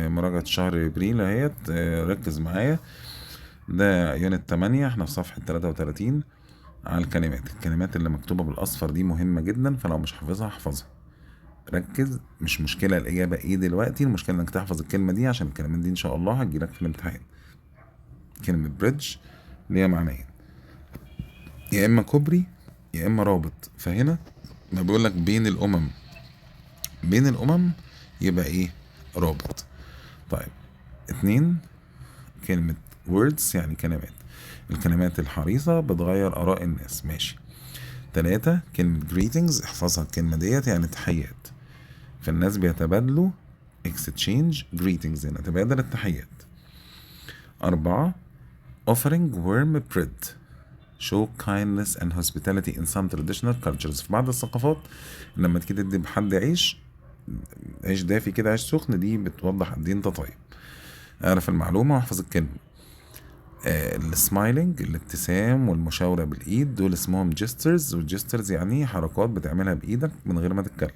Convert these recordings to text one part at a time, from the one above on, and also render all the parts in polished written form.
مراجعة شهر ابريل اهيت. ركز معايا. ده يونت 8، احنا في صفحة 33. على الكلمات اللي مكتوبة بالاصفر دي مهمة جدا، فلو مش حافظها احفظها. ركز، مش مشكلة الإجابة إيه دلوقتي، المشكلة إنك تحفظ الكلمة دي، عشان الكلمات دي إن شاء الله هتجيلك في الامتحان. كلمة بريدج ليها معنيين، يا إما كوبري يا إما رابط. فهنا ما بيقولك بين الأمم، بين الأمم يبقى إيه؟ رابط. طيب، اتنين، كلمة words يعني كلمات، الكلمات الحريصة بتغير آراء الناس. ماشي. تلاتة، كلمة greetings، احفظها الكلمة ديت، يعني تحيات، فالناس بيتبادلوا exchange greetings، يعني تبادل التحيات. أربعة، offering warm bread show kindness and hospitality in some traditional cultures. في بعض الثقافات لما تيجي تدي بحد عيش، عيش دافي كده، عيش سخن، دي بتوضح قد ايه انت طيب. اعرف المعلومة واحفظ الكلمة. السمايلنج، الابتسام والمشاورة بالإيد، دول اسمهم جيسترز، والجيسترز يعني حركات بتعملها بإيدك من غير ما تتكلم.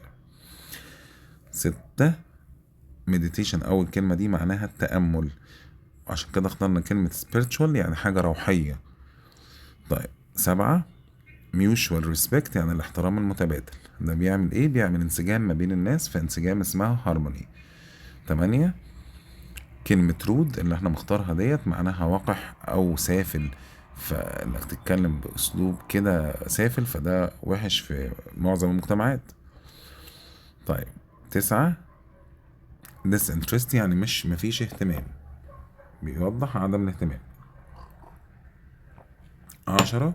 ستة، مديتيشن، أول كلمة دي معناها التأمل، عشان كده اخترنا كلمة spiritual يعني حاجة روحية. طيب، سبعة، mutual respect يعني الاحترام المتبادل، ده بيعمل ايه؟ بيعمل انسجام ما بين الناس، فانسجام اسمها harmony. تمانية، كلمة رود اللي احنا مختارها ديت معناها وقح او سافل، فانك تتكلم باسلوب كده سافل فده وحش في معظم المجتمعات. طيب، تسعة، disinterest يعني مفيش اهتمام، بيوضح عدم الاهتمام. عشرة،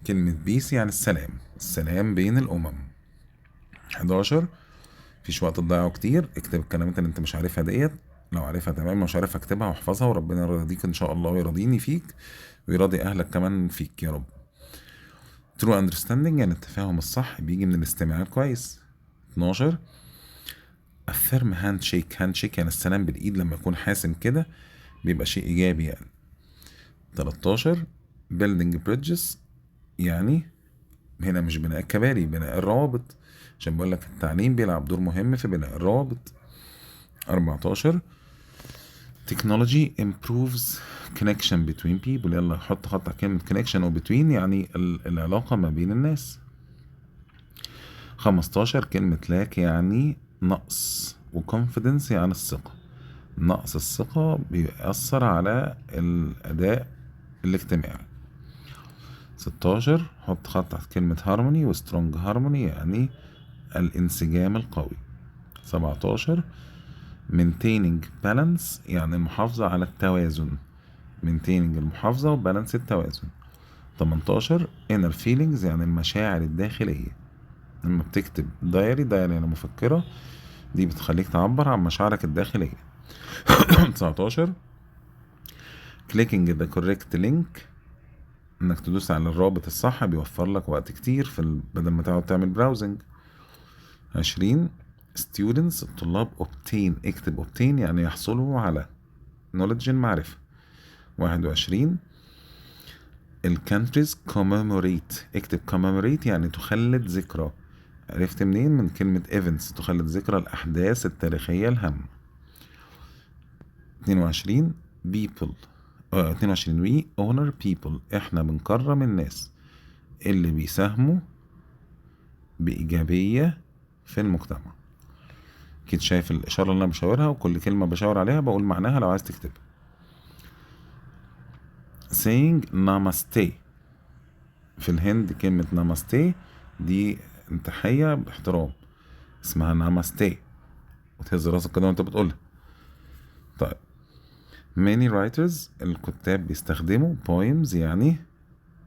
كلمة بيس يعني السلام، السلام بين الأمم. 11، مفيش وقت تضيعه كتير، اكتب الكلمات اللي انت مش عارفها ديت، لو عارفها تمام، مش عارفها اكتبها واحفظها، وربنا يرضيك ان شاء الله ويرضيني فيك ويرضي اهلك كمان فيك يا رب. true understanding يعني التفاهم الصح بيجي من الاستماع الكويس. 12، affirm handshake، handshake يعني السلام بالايد لما يكون حاسم كده بيبقى شيء ايجابي يعني. 13، building bridges يعني هنا مش بناء الكباري، بناء الروابط، عشان بقول لك التعليم بيلعب دور مهم في بناء الروابط. 14، technology improves connection between people، يلا حط خط على كلمة connection و between يعني العلاقة ما بين الناس. 15، كلمة lack يعني نقص، و confidence يعني الثقة، نقص الثقة بيأثر على الأداء الاجتماعي. 16، حط خط تحت كلمة harmony و strong harmony يعني الانسجام القوي. 17، maintaining balance يعني المحافظة على التوازن، maintaining المحافظة و balance التوازن. 18، inner feelings يعني المشاعر الداخلية، لما بتكتب دايري يعني مفكرة، دي بتخليك تعبر عن مشاعرك الداخلية. 19، clicking the correct link انك تدوس على الرابط الصح بيوفر لك وقت كتير بدل ما تقعد تعمل براوزنج. 20، students الطلاب obtain، اكتب obtain يعني يحصلوا على knowledge المعرفة. 21، countries commemorate، اكتب commemorate يعني تخلد ذكرى، عرفت منين؟ من كلمة events، تخلد ذكرى الأحداث التاريخية الهامة. 22، people 22، we honor people، احنا بنكرم الناس اللي بيساهموا بإيجابية في المجتمع. أكيد شايف الإشارة اللي أنا بشاورها، وكل كلمة بشاور عليها بقول معناها لو عايز تكتب. saying namaste، في الهند كلمة ناماستي دي تحية باحترام، اسمها ناماستي، وتهز راسك كده وانت بتقولها. طيب، many writers الكتاب بيستخدموا poems يعني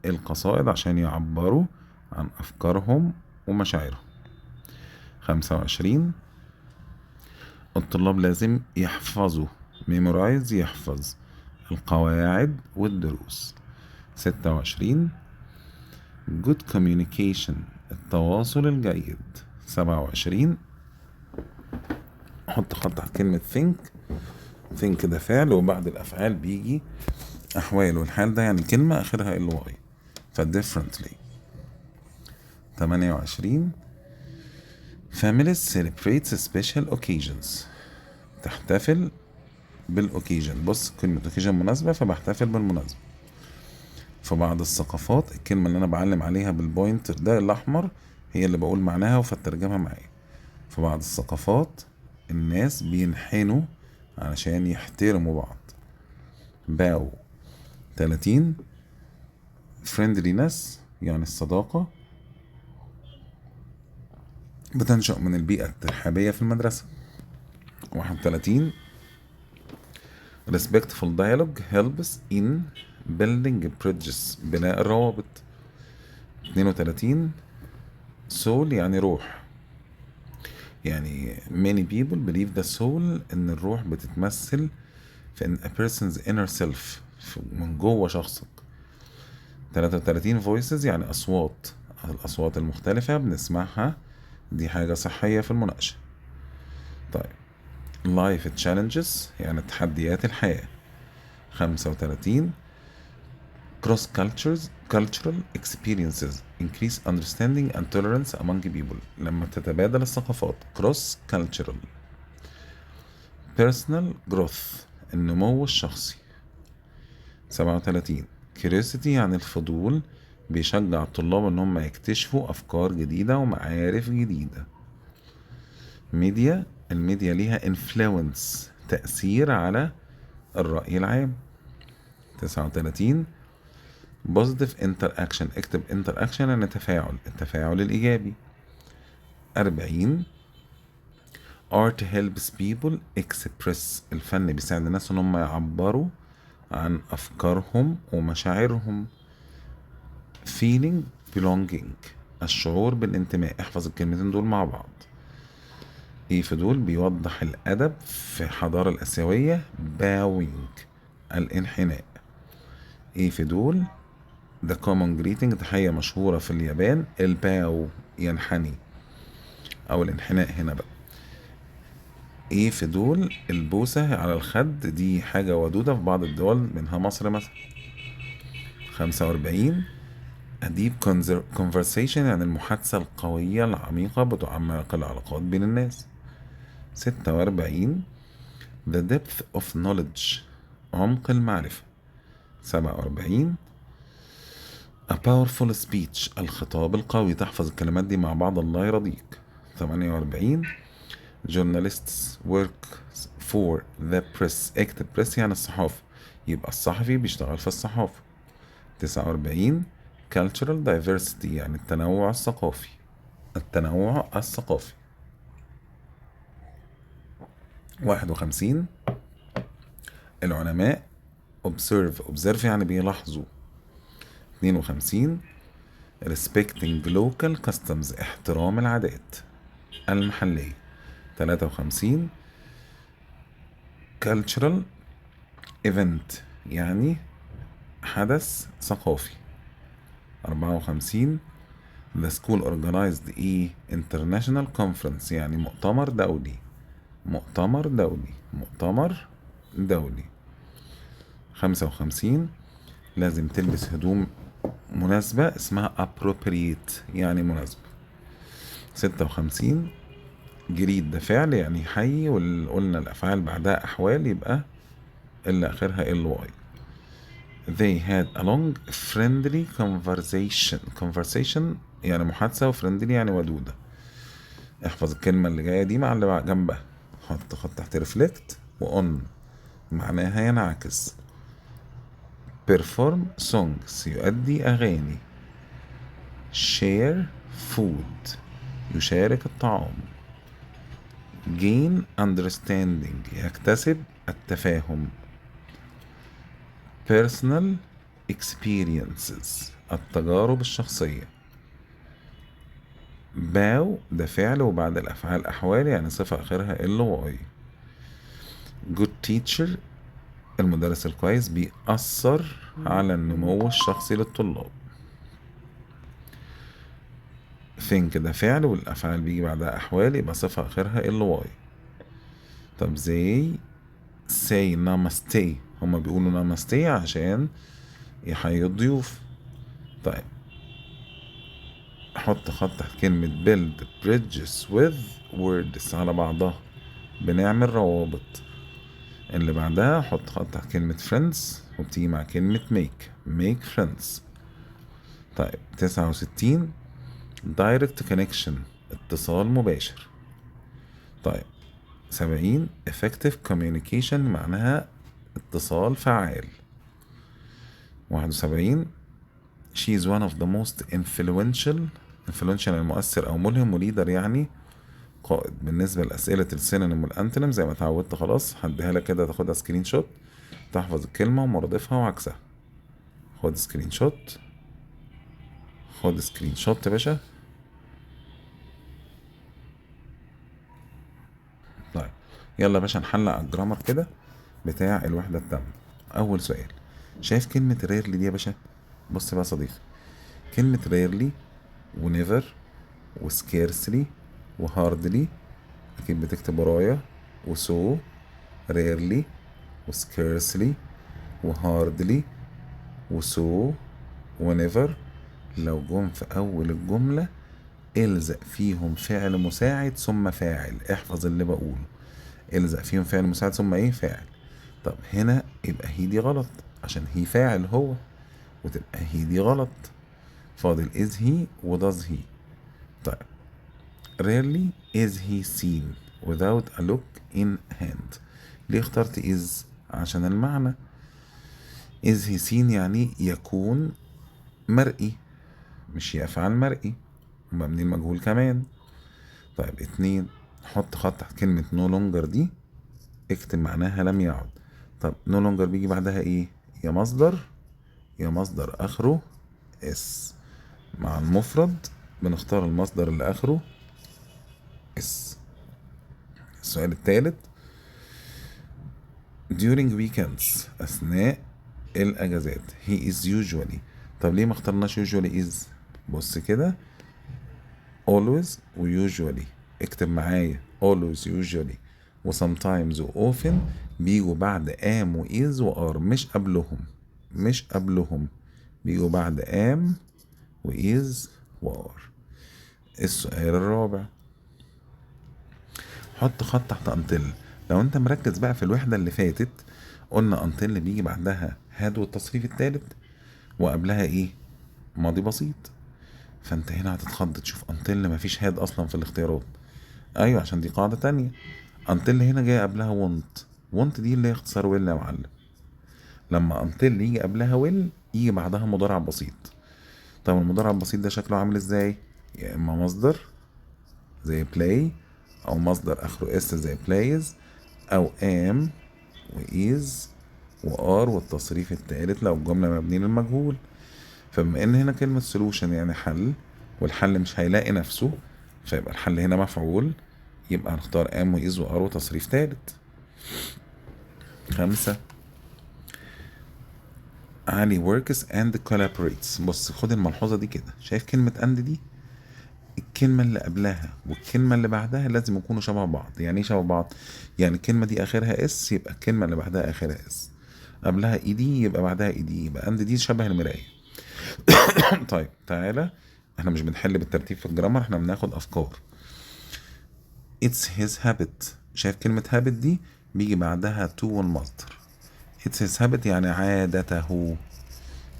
القصائد عشان يعبروا عن أفكارهم ومشاعرهم. 25، الطلاب لازم يحفظوا memorize يحفظ القواعد والدروس. 26، good communication التواصل الجيد. 27، حط خط تحت كلمة think، think ده فعل وبعد الأفعال بيجي أحوال، والحال ده يعني كلمة آخرها ly، ف differently. 28، families celebrates special occasions، تحتفل بالاوكيجن. بص كلمة اوكيجن مناسبة، فبحتفل بالمناسبة. في بعض الثقافات الكلمة اللي انا بعلم عليها بالبوينتر ده الاحمر هي اللي بقول معناها وفترجمها معايا. في بعض الثقافات الناس بينحنوا علشان يحترموا بعض. باو. 30 friendliness يعني الصداقة، بتنشأ من البيئة الترحابية في المدرسة. 31 respectful dialogue helps in building bridges بناء الروابط. 32 soul يعني روح، يعني many people believe the soul إن الروح بتتمثل في إن a person's inner self من جوه شخصك. 33 voices يعني أصوات، الأصوات المختلفة بنسمعها، دي حاجة صحية في المناقشة. طيب life challenges يعني تحديات الحياة. 35 cross cultural experiences increase understanding and tolerance among people لما تتبادل الثقافات. cross cultural. personal growth النمو الشخصي. 37 curiosity يعني الفضول، بيشجع الطلاب ان هم يكتشفوا افكار جديدة ومعارف جديدة. الميديا ليها influence تأثير على الرأي العام. 39 positive interaction، اكتب interaction يعني التفاعل الإيجابي. 40 art helps people express، الفن بيساعد الناس ان هم يعبروا عن أفكارهم ومشاعرهم. feeling belonging الشعور بالانتماء، احفظ الكلمتين دول مع بعض. ايه في دول بيوضح الأدب في الحضارة الآسيوية. bowing الانحناء. ايه في دول the common greeting تحية مشهورة في اليابان، الباو ينحني أو الانحناء هنا بقى. ايه في دول البوسة على الخد، دي حاجة ودودة في بعض الدول منها مصر مثلا. 45 a deep conversation يعني المحادثة القوية العميقة بتعمق العلاقات بين الناس. 46 the depth of knowledge عمق المعرفة. 47 a powerful speech الخطاب القوي، تحفظ الكلمات دي مع بعض الله يرضيك. 48 journalists work for the press، اكتب press يعني الصحافة، يبقى الصحفي بيشتغل في الصحافة. 49 cultural diversity يعني التنوع الثقافي. 51 العلماء observe يعني بيلاحظوا. 52 respecting local customs احترام العادات المحلية. 53 cultural event يعني حدث ثقافي. 54 the school organized international conference يعني مؤتمر دولي. 55 لازم تلبس هدوم مناسبة اسمها appropriate يعني مناسبة. 56 جريد ده فعل يعني يحيي، وقلنا الأفعال بعدها أحوال يبقى اللي آخرها ly. They had a long friendly conversation يعني محادثة، وfriendly يعني ودودة. احفظ الكلمة اللي جاية دي مع اللي جنبها، حط خط تحت reflect وon معناها ينعكس. perform songs يؤدي أغاني. share food يشارك الطعام. gain understanding يكتسب التفاهم. personal experiences التجارب الشخصية. باو ده فعل وبعد الأفعال أحوال يعني صفة آخرها ly. good teacher المدرس الكويس بيأثر على النمو الشخصي للطلاب. think ده فعل والأفعال بيجي بعدها أحوال يبقى صفة آخرها ly. طب زي say namaste، هما بيقولوا namaste عشان يحيوا الضيوف. طيب حط خط تحت كلمة build bridges with words على بعضها. بنعمل روابط. اللي بعدها حط خط تحت كلمة friends وبتيجي مع كلمة make friends. طيب 69 direct connection اتصال مباشر. طيب 70 effective communication معناها اتصال فعال. 71 she is one of the most influential المؤثر أو ملهم وليدر يعني قائد. بالنسبة لأسئلة السينونيم والأنتونيم زي ما اتعودت خلاص هديها لك كده تاخدها سكرين شوت تحفظ الكلمة ومرادفها وعكسها. خد سكرين شوت خد سكرين شوت يا باشا. طيب يلا يا باشا نحلق على الجرامر كده بتاع الوحدة التامة. أول سؤال شايف كلمة rarely دي يا باشا؟ بص بقى يا صديقي كلمة rarely ونيفر وسكيرسلي وهاردلي أكيد بتكتب ورايا وسو rarely وسكيرسلي وهاردلي وسو ونيفر لو جم في أول الجملة الزق فيهم فعل مساعد ثم فاعل. احفظ اللي بقوله الزق فيهم فعل مساعد ثم ايه فاعل. طب هنا يبقى هي دي غلط عشان هي فاعل هو وتبقى هي دي غلط. فاضل is he و does he. طيب rarely is he seen without a look in hand. ليه اخترت is؟ عشان المعنى. is he seen يعني يكون مرئي مش يفعل مرئي ومبني المجهول كمان. طيب 2 حط خط تحت كلمة no longer دي اكتب معناها لم يعد. طب no longer بيجي بعدها ايه؟ يا مصدر اخره اس. مع المفرد بنختار المصدر اللي اخره اس. السؤال الثالث during weekends اثناء الاجازات he is usually. طب ليه ما اخترناش usually is؟ بص كده always و usually اكتب معايا always usually و sometimes و often بيجوا بعد am و is و are مش قبلهم بيجوا بعد am و is و are. السؤال الرابع حط خط تحت until. لو انت مركز بقى في الوحدة اللي فاتت قلنا until بيجي بعدها had والتصريف الثالث وقبلها ايه؟ ماضي بسيط. فانت هنا هتتخض تشوف until مفيش had اصلا في الاختيارات. ايوه عشان دي قاعدة تانية. until هنا جاي قبلها want دي اللي هي اختصار will يا معلم. لما until يجي قبلها will يجي بعدها مضارع بسيط. طب المضارع البسيط ده شكله عامل ازاي؟ يا اما مصدر زي play او مصدر اخره اس زي plays او am و is و are والتصريف التالت لو الجملة مبنية للمجهول. فبما ان هنا كلمة solution يعني حل والحل مش هيلاقي نفسه فيبقى الحل هنا مفعول يبقى هنختار am و is و are وتصريف تالت. 5 علي works and collaborates. بص خد الملحوظة دي كده شايف كلمة and دي الكلمة اللي قبلها والكلمة اللي بعدها لازم يكونوا شبه بعض. يعني ايه شبه بعض؟ يعني الكلمة دي اخرها اس يبقى الكلمة اللي بعدها اخرها اس. قبلها اي دي يبقى بعدها اي دي يبقى اند دي شبه المراية. طيب تعالى احنا مش بنحل بالترتيب في الجرامر احنا بناخد افكار. it's his habit. شايف كلمة habit دي بيجي بعدها to والمصدر. it's his habit يعني عادته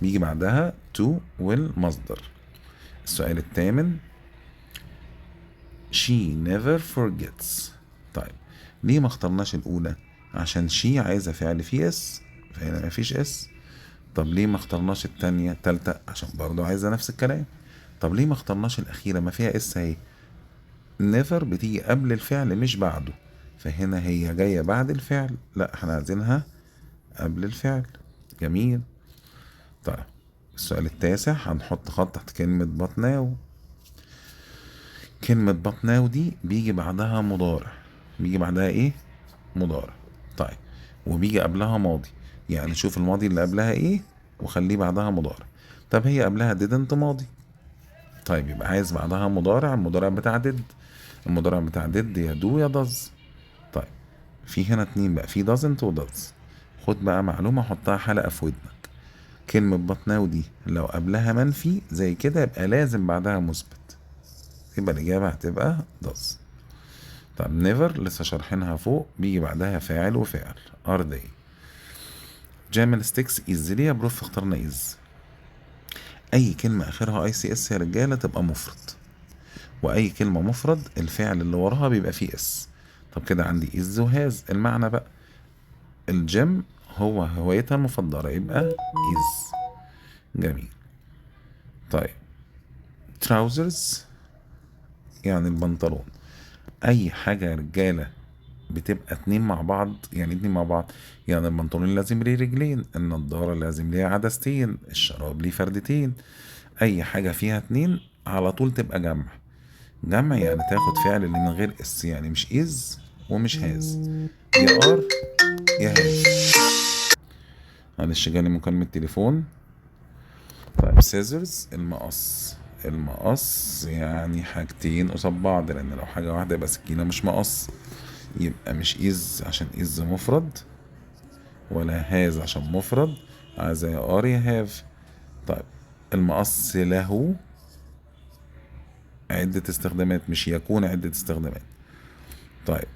بيجي بعدها to والمصدر. السؤال الثامن she never forgets. طيب ليه ما اخترناش الاولى؟ عشان she عايزه فعل فيه اس فهنا مفيش اس. طب ليه ما اخترناش التالتة؟ عشان برضو عايزه نفس الكلام. طب ليه ما اخترناش الاخيره؟ ما فيها اس اهي. never بتيجي قبل الفعل مش بعده فهنا هي جايه بعد الفعل لا احنا عايزينها قبل الفعل. جميل. طيب السؤال التاسع هنحط خط تحت كلمة but now. كلمة but now دي بيجي بعدها مضارع. بيجي بعدها ايه؟ مضارع. طيب وبيجي قبلها ماضي يعني شوف الماضي اللي قبلها ايه وخليه بعدها مضارع. طب هي قبلها didn't ماضي. طيب يبقى عايز بعدها مضارع. المضارع بتاع did. المضارع بتاع did يا do يا does. طيب في هنا اتنين بقى في doesn't و does. خد بقى معلومة حطها حلقة في ودنك. كلمة بطناو دي لو قبلها منفي زي كده يبقى لازم بعدها مثبت يبقى الإجابة هتبقى does. طب never لسه شارحينها فوق، بيجي بعدها فاعل وفعل are they. gymnastics is ليه يا بروف اخترنا is؟ اي كلمة اخرها اي سي اس يا رجالة تبقى مفرد، واي كلمة مفرد الفعل اللي وراها بيبقى فيه اس. طب كده عندي is وهاز. المعنى بقى الجيم هو هوايتها المفضلة، يبقى is. جميل. طيب trousers يعني البنطلون. اي حاجة يا رجالة بتبقى اتنين مع بعض، يعني اتنين مع بعض، يعني البنطلون لازم ليه رجلين، النضارة لازم ليها عدستين، الشراب ليه فردتين. اي حاجة فيها اتنين على طول تبقى جمع. جمع يعني تاخد فعل اللي من غير اس، يعني مش از ومش هاز، يا ار يا هاز. معلش جالي مكالمة تليفون. طيب سيزرز المقص. المقص يعني حاجتين قصاد بعض، لان لو حاجة واحدة يبقى سكينة مش مقص. يبقى مش از عشان از مفرد، ولا هاز عشان مفرد، عايز يا ار يا هاف. طيب المقص له عدة استخدامات، مش يكون عدة استخدامات. طيب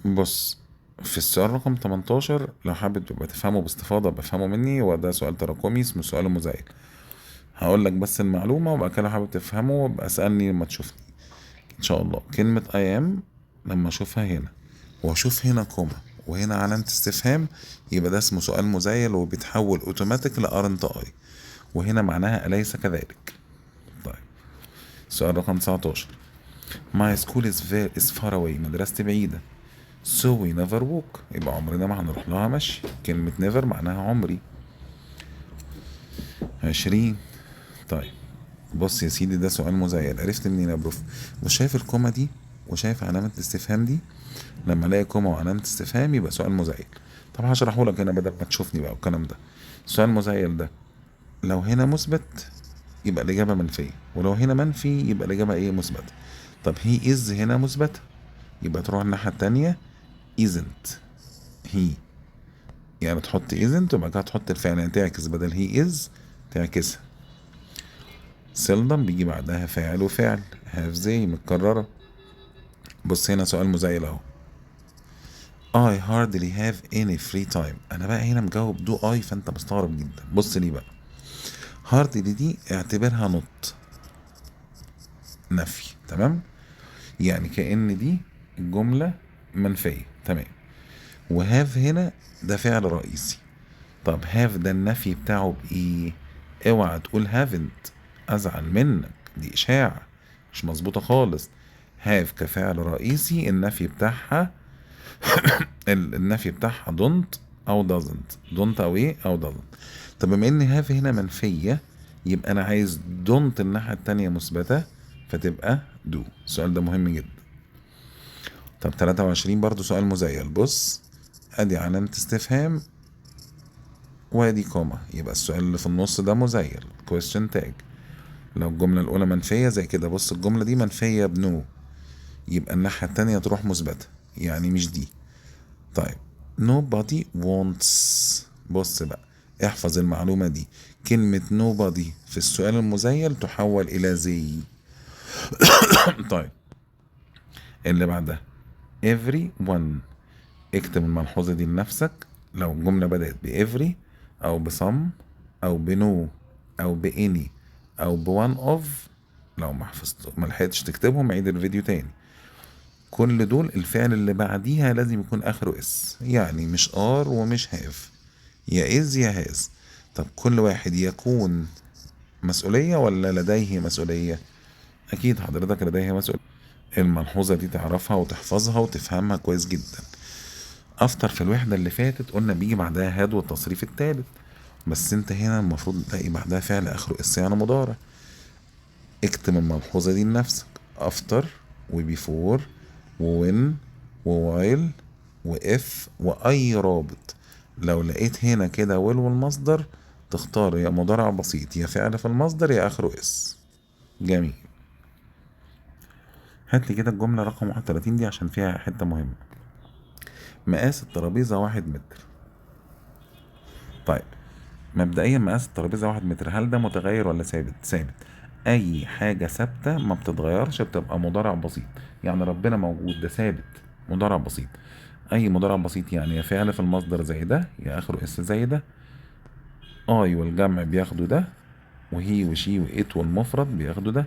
بص، في السؤال رقم 18 لو حابب تبقى تفهمه باستفاضة بفهمه مني، هو ده سؤال تراكمي اسمه سؤال مزايد. هقول لك بس المعلومة وبعد كده لو حابب تفهمه ابقى اسألني لما تشوفني ان شاء الله. كلمة I am لما اشوفها هنا واشوف هنا كوما وهنا علامة استفهام، يبقى ده اسمه سؤال مزايل وبيتحول اوتوماتيك لارنت اي، وهنا معناها أليس كذلك. طيب سؤال رقم 19. My school is far away مدرستي بعيدة. So we never walk يبقى عمرنا ما هنروح لها مشي. كلمة never معناها عمري. 20. طيب بص يا سيدي، ده سؤال مزيل. عرفت منين يا بروف؟ مش شايف الكومة دي وشايف علامة الاستفهام دي؟ لما الاقي كومة وعلامة استفهام يبقى سؤال مزيل. طب هشرحه لك هنا بدل ما تشوفني بقى والكلام ده. السؤال المزيل ده لو هنا مثبت يبقى الإجابة منفية، ولو هنا منفي يبقى الإجابة إيه؟ مثبتة. طب هي إز هنا مثبتة، يبقى تروح الناحية التانية isn't هي، يعني تحط isn't وبعد كده تحط الفعل، يعني تعكس بدل هي إز تعكسها. seldom بيجي بعدها فاعل وفعل، have زي متكررة. بص هنا سؤال مزيل أهو. I hardly have any free time. أنا بقى هنا مجاوب دو I، فأنت مستغرب جدا. بص ليه بقى. hardly دي اعتبرها not نفي، تمام؟ يعني كأن دي الجملة منفية، تمام. وهاف هنا ده فعل رئيسي. طب هاف ده النفي بتاعه بإيه؟ اوعى تقول هافنت، أزعل منك، دي إشاعة مش مظبوطة خالص. هاف كفعل رئيسي النفي بتاعها النفي بتاعها دونت أو دازنت، دونت أو إيه أو دازنت. طب بما إن هاف هنا منفية يبقى أنا عايز دونت الناحية التانية مثبتة، فتبقى دو. السؤال ده مهم جدا. طب 23 برضو سؤال مزيل. بص ادي علامة استفهام وادي كوما، يبقى السؤال اللي في النص ده مزيل question tag. لو الجملة الأولى منفية زي كده، بص الجملة دي منفية بنو، يبقى الناحية التانية تروح مثبتة، يعني مش دي. طيب nobody wants. بص بقى احفظ المعلومة دي، كلمة nobody في السؤال المزيل تحول إلى زي. طيب اللي بعدها everyone. اكتب الملحوظة دي لنفسك. لو الجملة بدأت بإفري أو بصم أو بنو أو بإني أو بوان أوف، لو ما لحقتش تكتبهم عيد الفيديو تاني. كل دول الفعل اللي بعديها لازم يكون آخره اس، يعني مش ار ومش هاف، يا إز يا هاز. طب كل واحد يكون مسؤولية ولا لديه مسؤولية؟ أكيد حضرتك لديه مسؤولية. الملحوظة دي تعرفها وتحفظها وتفهمها كويس جدا. افتر في الوحدة اللي فاتت قلنا بيجي بعدها هاد والتصريف التالت، بس انت هنا المفروض تلاقي بعدها فعل اخره اس يعني مضارع. اكتب الملحوظة دي لنفسك. افتر وبيفور ووين ووايل واف واي رابط. لو لقيت هنا كده والمصدر تختار يا مضارع بسيط يا فعل في المصدر يا اخره اس. جميل. هات لي كده الجملة رقم 31 دي عشان فيها حتة مهمة. مقاس الترابيزة 1 متر. طيب مبدئيا مقاس الترابيزة 1 متر، هل ده متغير ولا ثابت؟ ثابت. اي حاجة ثابتة ما بتتغيرش بتبقى مضارع بسيط. يعني ربنا موجود، ده ثابت، مضارع بسيط. اي مضارع بسيط يعني يا فعل في المصدر زي ده، يا اخره اس زي ده. اي والجمع بياخدوا ده، وهي وشي وإت والمفرد بياخدوا ده.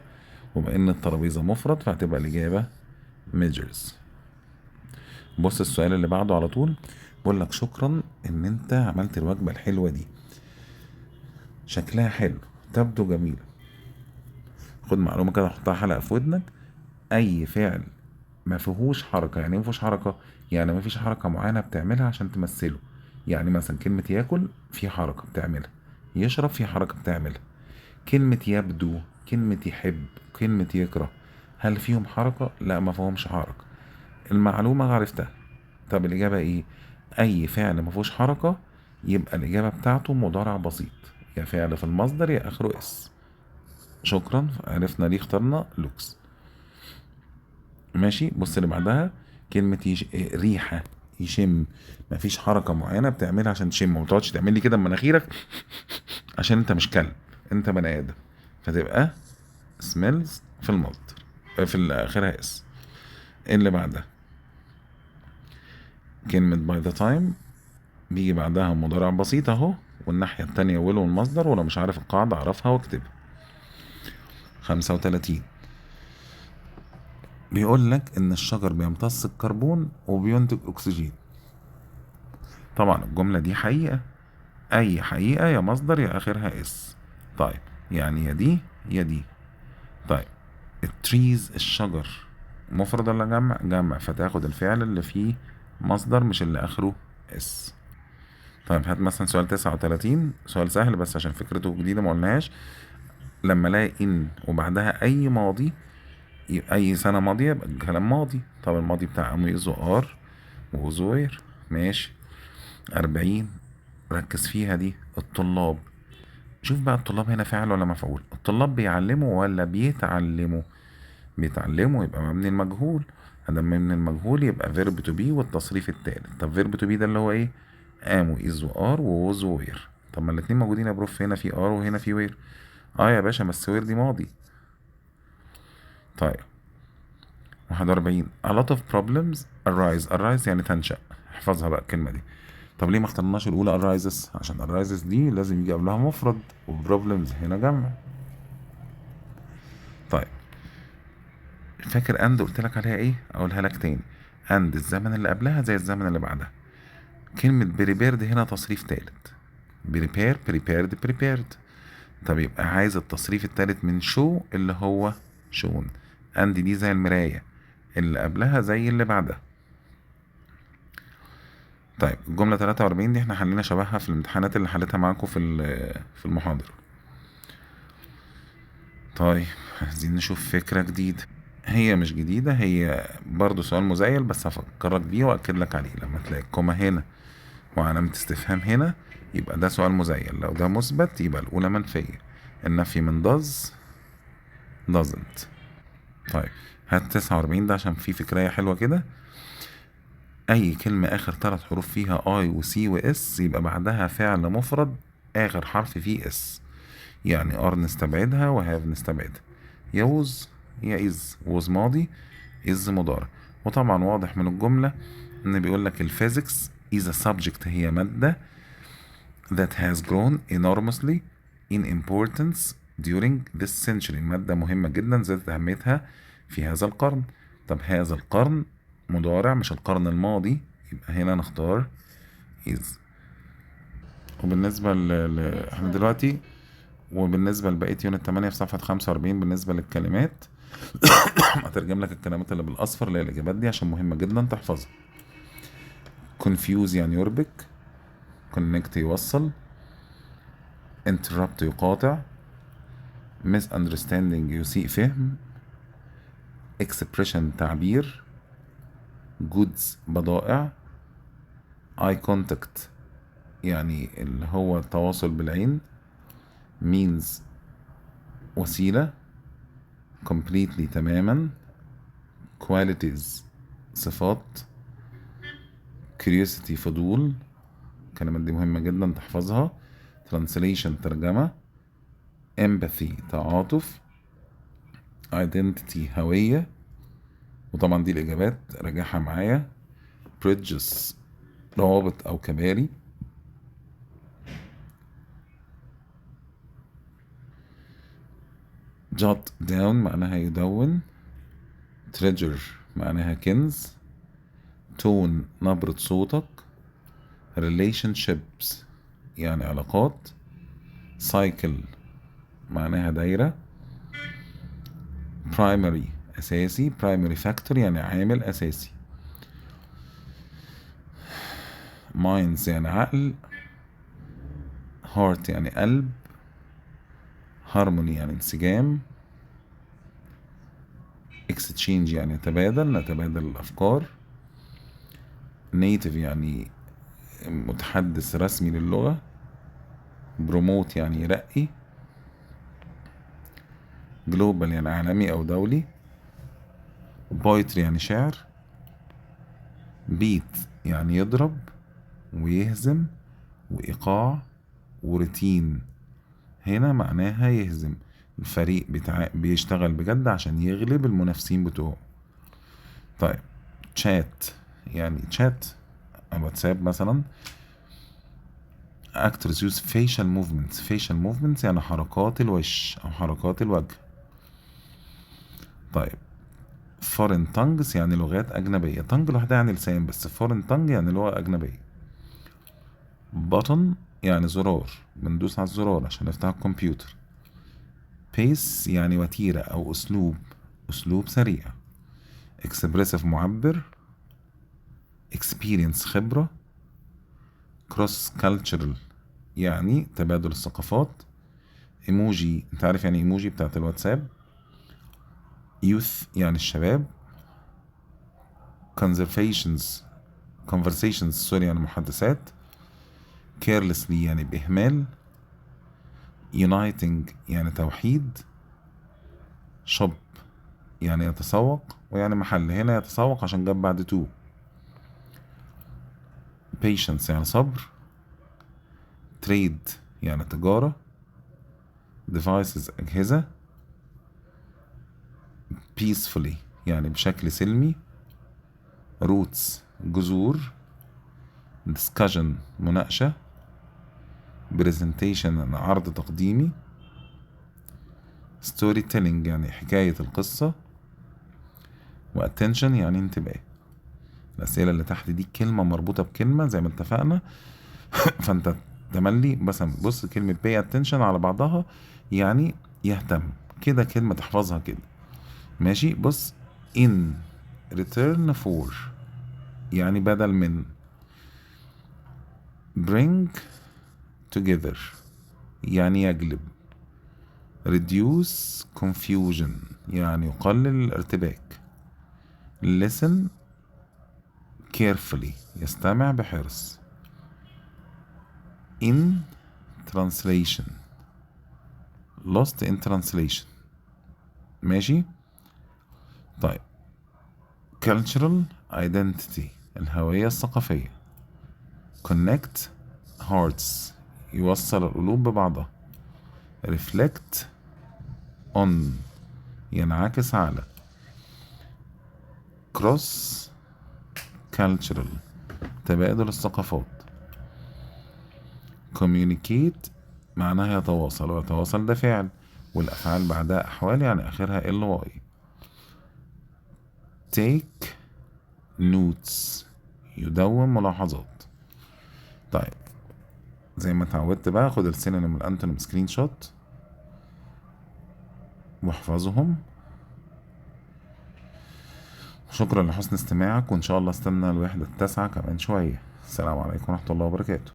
وبما ان الترابيزة مفرد فهتبقى الاجابة measures. بص السؤال اللي بعده على طول، بقول لك شكرا ان انت عملت الوجبة الحلوة دي، شكلها حلو، تبدو جميلة. خد معلومة كده حطها حلقة في ودنك. اي فعل ما فيهوش حركة، يعني ايه ما فيهوش حركة؟ يعني ما فيش حركة معينة بتعملها عشان تمثله. يعني مثلا كلمة ياكل في حركة بتعملها، يشرب في حركة بتعملها. كلمة يبدو، كلمة يحب، كلمة يكره، هل فيهم حركة؟ لا ما فيهمش حركة. المعلومة عرفتها. طب الإجابة إيه؟ أي فعل ما فيهوش حركة يبقى الإجابة بتاعته مضارع بسيط، يا فعل في المصدر يا آخره اس. شكرا، عرفنا ليه اخترنا لوكس. ماشي، بص اللي بعدها. كلمة ريحة، يشم. مفيش حركة معينة بتعملها عشان تشم، وما تقعدش تعمل لي كده بمناخيرك عشان انت مش كلب، انت بني ادم. فتبقى smells في المصدر، في اخرها اس. اللي بعدها كلمة by the time، بيجي بعدها مضارع بسيط اهو، والناحية التانية will والمصدر، ولو مش عارف القاعدة اعرفها واكتبها. 35 بيقول لك ان الشجر بيمتص الكربون وبينتج اكسجين. طبعا الجملة دي حقيقة، اي حقيقة يا مصدر يا اخرها اس. طيب يعني يا دي يا دي. طيب التريز الشجر مفرد ولا جمع؟ جمع، فتاخد الفعل اللي فيه مصدر مش اللي اخره اس. طيب هات مثلا سؤال 39، سؤال سهل بس عشان فكرته جديدة ما قلناهاش. لما الاقي ان وبعدها اي ماضي، يبقى اي سنة ماضية يبقى الكلام ماضي. طب الماضي بتاع اميز وار وزوير. ماشي. 40 ركز فيها دي، الطلاب. شوف بقى الطلاب هنا فاعل ولا مفعول؟ الطلاب بيعلموا ولا بيتعلموا؟ بيتعلموا، يبقى مبني المجهول. ادام مبني المجهول يبقى فيرب تو بي والتصريف التالت. طب فيرب تو بي ده اللي هو ايه؟ ام واز وار ووز ووير. طب ما الاتنين موجودين يا بروف، هنا في ار وهنا في وير. اه يا باشا بس وير دي ماضي. طيب 41 a lot of problems arise يعني تنشأ. احفظها بقى الكلمة دي. طب ليه ما اخترناش الأولى arises؟ عشان arises دي لازم يجي قبلها مفرد، وبروبلمز هنا جمع. طيب فاكر اند قلت لك عليها ايه؟ اقولها لك تاني. اند الزمن اللي قبلها زي الزمن اللي بعدها. كلمة بريبيرد هنا تصريف تالت، بريبير بريبيرد بريبيرد. طب يبقى عايز التصريف التالت من شو اللي هو شون. اند دي زي المراية، اللي قبلها زي اللي بعدها. طيب الجملة 43 دي احنا حلينا شبهها في الامتحانات اللي حليتها معاكم في المحاضرة. طيب عايزين نشوف فكرة جديدة. هي مش جديدة، هي برضو سؤال مزيل بس هفكرك بيه وأكد لك عليه. لما تلاقي الكوما هنا وعلامة استفهام هنا يبقى ده سؤال مزيل. لو ده مثبت يبقى الأولى منفية. النفي من does doesn't. طيب هات 49 ده عشان فيه فكرية حلوة كده. أي كلمة آخر 3 حروف فيها I و C و S يبقى بعدها فعل مفرد آخر حرف فيه S. يعني ار نستبعدها وهاف نستبعدها. يوز يا از، ووز ماضي، از مضارع. وطبعا واضح من الجملة ان بيقول لك الفيزيكس is a subject، هي مادة that has grown enormously in importance during this century، مادة مهمة جدا زادت أهميتها في هذا القرن. طب هذا القرن مضارع مش القرن الماضي، يبقى هنا نختار is. وبالنسبة احنا دلوقتي، وبالنسبة لبقية يونت 8 في صفحة 45 بالنسبة للكلمات هترجم لك الكلمات اللي بالأصفر اللي هي الإجابات دي عشان مهمة جدا تحفظها. confuse يعني يربك، connect يوصل، interrupt يقاطع، misunderstanding يسيء فهم، expression تعبير، goods بضائع، eye contact يعني اللي هو التواصل بالعين، means وسيلة، completely تماما، qualities صفات، curiosity فضول. الكلمات دي مهمة جدا تحفظها. translation ترجمة، empathy تعاطف، identity هوية، وطبعا دي الإجابات راجعها معايا. bridges روابط أو كباري. jot down معناها يدون. treasure معناها كنز. tone نبرة صوتك. relationships يعني علاقات. cycle معناها دايرة. primary أساسي. primary factor يعني عامل أساسي. minds يعني عقل. heart يعني قلب. harmony يعني انسجام. exchange يعني نتبادل الأفكار. native يعني متحدث رسمي للغة. promote يعني يرقي. global يعني عالمي أو دولي. poetry يعني شعر. beat يعني يضرب ويهزم وإيقاع. وروتين هنا معناها يهزم، الفريق بيشتغل بجد عشان يغلب المنافسين بتوعه. طيب chat يعني chat على واتساب مثلا. actors use facial movements يعني حركات الوش أو حركات الوجه. طيب foreign tongues يعني لغات أجنبية. tongue لوحدها يعني لسان، بس foreign tongue يعني لغة أجنبية. button يعني زرار، بندوس على الزرار عشان نفتح الكمبيوتر. pace يعني وتيرة أو أسلوب سريع. expressive معبر. experience خبرة. cross cultural يعني تبادل الثقافات. ايموجي انت عارف يعني ايموجي بتاعت الواتساب. youth يعني الشباب. conversations سوري يعني محادثات. carelessly يعني بإهمال. uniting يعني توحيد. shop يعني يتسوق، ويعني محل، هنا يتسوق عشان جاب بعد to. patience يعني صبر. trade يعني تجارة. devices أجهزة. peacefully يعني بشكل سلمي. roots جذور. discussion مناقشة. presentation عرض تقديمي. story telling يعني حكاية القصة. وattention يعني انتباه. الأسئلة اللي تحت دي كلمة مربوطة بكلمة زي ما اتفقنا فانت تملي مثلا بص كلمة pay attention على بعضها يعني يهتم كده، كلمة تحفظها كده ماشي. بص in return for يعني بدل من. bring together يعني يجلب. reduce confusion يعني يقلل الارتباك. listen carefully يستمع بحرص. in translation lost in translation ماشي. طيب cultural identity الهوية الثقافية. connect hearts يوصل القلوب ببعضها. reflect on ينعكس على. cross cultural تبادل الثقافات. communicate معناها يتواصل، ويتواصل ده فعل، والأفعال بعدها أحوال يعني آخرها ly. take notes يدون ملاحظات. طيب زي ما اتعودت بقى خد السينونيم والانتونيم سكرين شوت واحفظهم. شكرا لحسن استماعك، وإن شاء الله استنى الوحدة 9 كمان شوية. السلام عليكم ورحمة الله وبركاته.